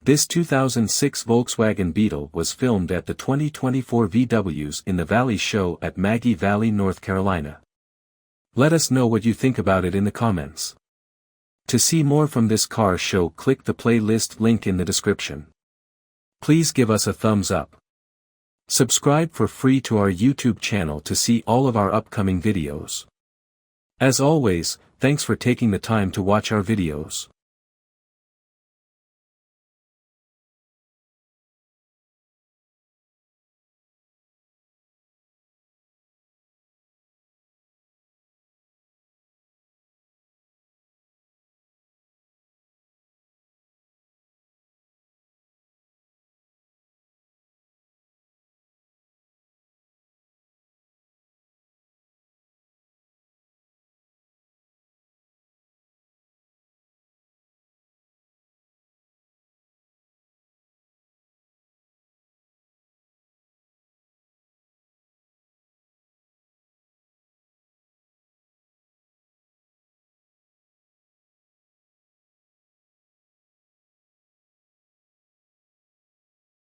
This 2006 Volkswagen Beetle was filmed at the 2024 VWs in the Valley Show at Maggie Valley, North Carolina. Let us know what you think about it in the comments. To see more from this car show, click the playlist link in the description. Please give us a thumbs up. Subscribe for free to our YouTube channel to see all of our upcoming videos. As always, thanks for taking the time to watch our videos.